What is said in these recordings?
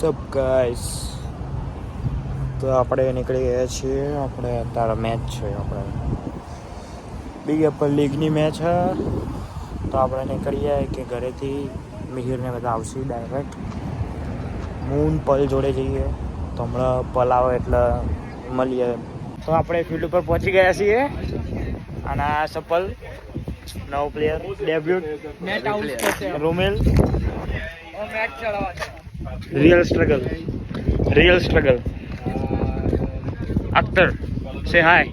સબ guys, તો આપણે નીકળી ગયા છીએ. આપણે અત્યારે મેચ છે, આપણે બિગ એપલ લીગની મેચ છે. તો આપણે નીકળીએ કે ઘરેથી મિહિરને બધા આવશે ડાયરેક્ટ મૂન પલ જોડે જઈએ. તો હમણાં પલ આવે એટલે મળીએ. તો આપણે ફિલ્ડ ઉપર પહોંચી ગયા છીએ. અને આ સપલ નવો player debut Romil. Real struggle. Akhtar, say hi.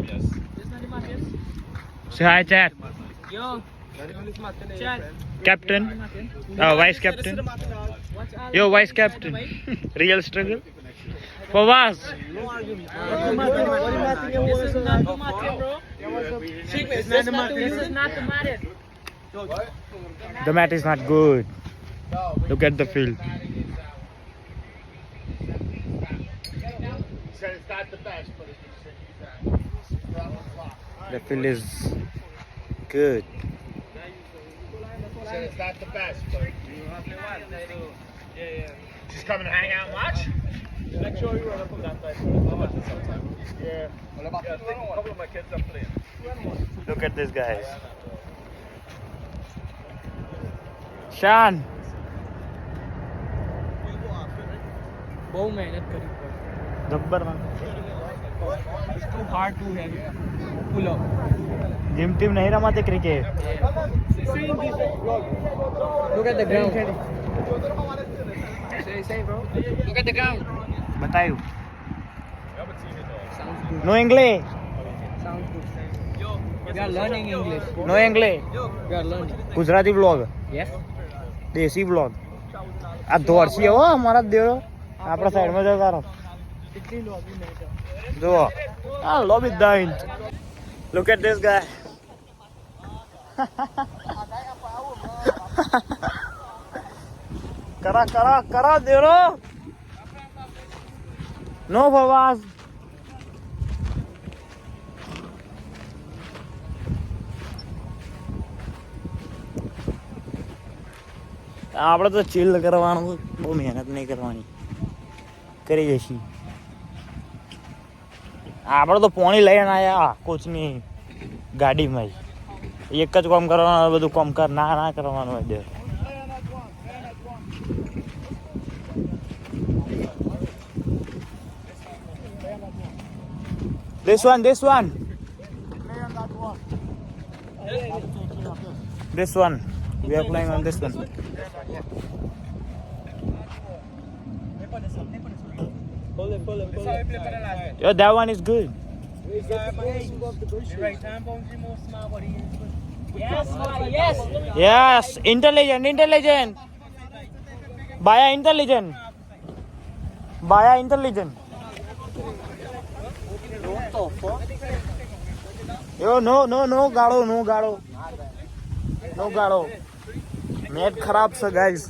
Say hi, chat. Captain, vice captain. Yo, vice captain. Real struggle. Fawaz. The mat is not good. Look at the field. It's not the best, but the field is good. It's not the best, but just come and hang out and watch. Make sure you run up on that side. Yeah. A couple of my kids are playing. Look at this, guys. Shan. બહુ મહેનત કરવી પડે. જબ્બર માં It's too hard to have pull up. Gym team નહીં રમાતી cricket. Look at the ground. Say bro. Look at the ground. બતાયું. Sounds good. No English. Sounds good. We are learning English. No English. We are learning. Gujarati vlog, Yes. Desi vlog. આ દોડશી હો અમારા દેરો આપણા સાઈડમાં જતા રહો. કેટલી લોબી મેચ. જુઓ આ લોબી દાઈન. લુક એટ ધીસ ગાય. કરા દેરો. નો ફવાસ. આપણે તો ચીલ કરવાનું, બહુ મહેનત નહીં કરવાની, કરી જઈશી. આપણે તો પોણી લઈને આવ્યા કોચની ગાડીમાં જ. એક જ કામ કરવાનું, બધું કામ ના કરવાનું હોય. દે This one. We are playing on this one. Yeah, that one is good. Yes, intelligent. Baya intelligent. Yo, no ગાળો. મેચ ખરાબ છે ગાઈઝ.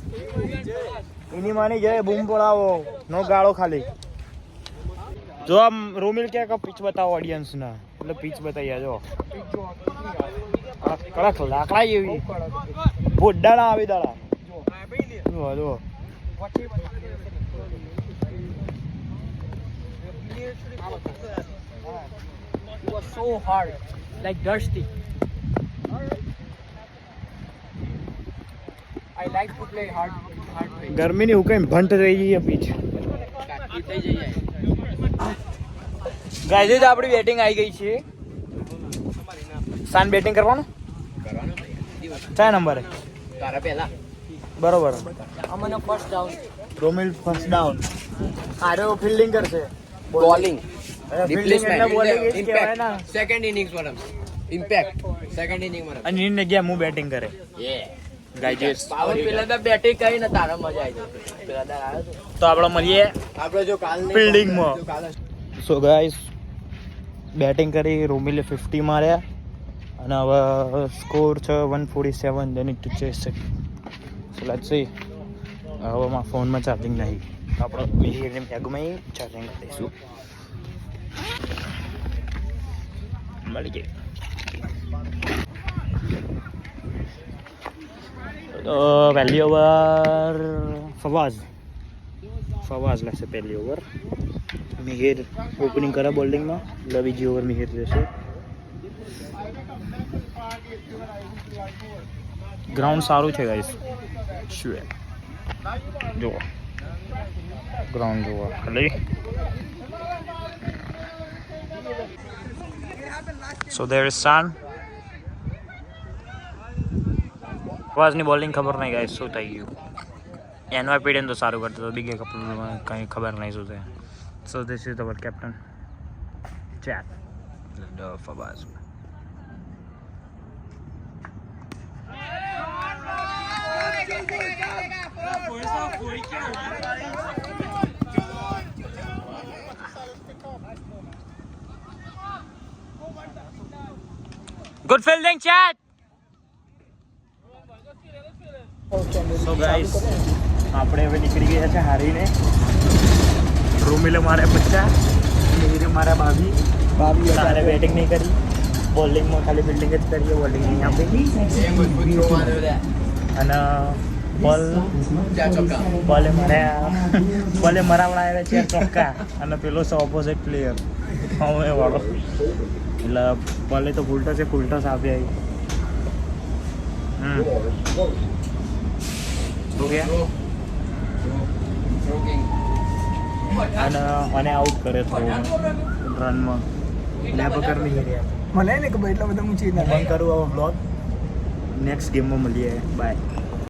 એની માની જાય બૂમ પડાવો, નો ગાળો ખાલી. જો આમ રોમિલ કે પીચ બતાવો ઓડિયન્સ ના, એટલે પીચ બતાવી જો કડક લાકડા જેવી બોડા ના આવી દાડા. જો It was so hard, like dusty. I like to play hard play. ગરમીની હુકમ ભંટ રહી ગઈ પીચ. ગાઈઝ આપણી બેટિંગ આવી ગઈ છે. સાન બેટિંગ કરવાનું કયા નંબરે? તારા પહેલા બરોબર. અમને first down. Romil first down. આરો ફિલ્ડિંગ કરશે, bowling. Second innings madam. Impact second inning madam. અને ઇન ગયા હું બેટિંગ કરે. ગાઈઝ પાવર પેલા તો બેટિંગ કરી ને તારા મજા આવી જશે. પેલા દાર આવ્યો તો આપણે મળીએ આપણે જો કાલ ફિલ્ડિંગમાં. સો ગાઈઝ બેટિંગ કરી, રોમિલે 50 માર્યા અને હવે સ્કોર છે 147. They need to chase it. So let's see. હવે મારા ફોનમાં ચાર્જિંગ નહીં, આપણે મિહિરની બેગમાં ચાર્જિંગ કરી દઈશું. મળી ગઈ. તો પહેલી ઓવર ફવાઝ. ફવાઝ લેશે પહેલી ઓવર. મિહિર ઓપનિંગ કરે બોલિંગમાં, એટલે બીજી ઓવર મિહિર જશે. ગ્રાઉન્ડ સારું છે ગાઈસ. શું જુઓ ગ્રાઉન્ડ જુઓ ખાલી. સો દેર ઇઝ સન. ફવાઝની બોલિંગ ખબર નહીં ગાઈસ શું થઈ ગયું. NYPD તો સારું કરતો હતો, બીગે કપલમાં કંઈ ખબર નહીં શું છે. So this is our captain Chet Fawaz. Good fielding Chet. So guys આપણે હવે નીકળી ગયા છે હારીને. રૂમિલે મારે 50, મિહિરે મારા 22. તારે બેટિંગ નહીં કરી, બોલિંગમાં ખાલી ફિલ્ડિંગ જ કરીએ, બોલિંગ નહીં આપી. અને બોલે મરાવડા છે ચોક્કા, અને પેલો છે ઓપોઝિટ પ્લેયર હવે વાળો. એટલે બોલે તો ફૂલટસ આપી આવી. અને આઉટ કરે રનમાં. લે પકડ નહીં રહ્યા મને ને કે એટલા બધા ઊંચી ના બંધ કરું. હવે બ્લોગ નેક્સ્ટ ગેમમાં મળીએ. બાય.